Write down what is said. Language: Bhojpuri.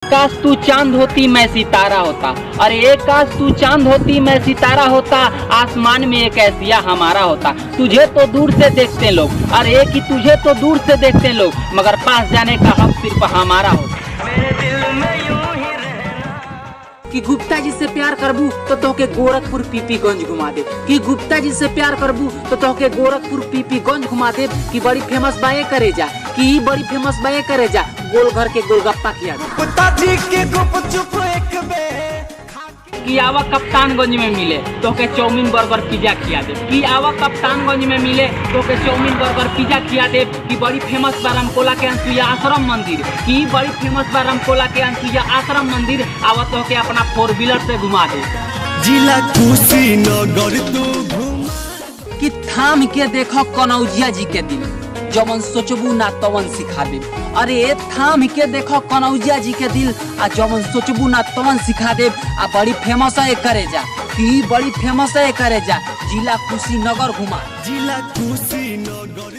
काश तू चांद होती मैं सितारा होता, अरे एक काश तू चांद होती मैं सितारा होता, आसमान में एक ऐसिया हमारा होता। तुझे तो दूर से देखते लोग, अरे एक ही तुझे तो दूर से देखते लोग, मगर पास जाने का हक सिर्फ हमारा होता। कि गुप्ता जी से प्यार करबू तो तोके गोरखपुर पीपीगंज घुमा दे, कि गुप्ता जी से प्यार करबू तो तोके गोरखपुर पीपीगंज घुमा दे, कि बड़ी फेमस बाए करे जा, कि बड़ी फेमस बाए करे जा, गोलघर के गोलगप्पा खिया कि आवा कप्तानगंज में मिले तो के चाउमीन बर्गर पिज्जा खिया दे, कि आवा कप्तानगंज में मिले तो के चाउमीन बर्गर पिज्जा खिया दे। कि बड़ी फेमस बा रामकोला के अनसुईया आश्रम मंदिर, कि बड़ी फेमस बा रामकोला के अनसुईया आश्रम मंदिर, आवा तो के अपना 4 व्हीलर से घुमा दे। जिला कुशीनगर तू कि थाम के देखो कनौजिया जी के दिल, जवन सोचबू ना तवन सिखा दे। अरे थाम के देखो कनौजिया जी के दिल, आ जवन सोचबू ना तवन सिखा दे। आ बड़ी फेमस है करे जा, कि बड़ी फेमस है करे जा, जिला कुशीनगर घुमा। जिला कुशीनगर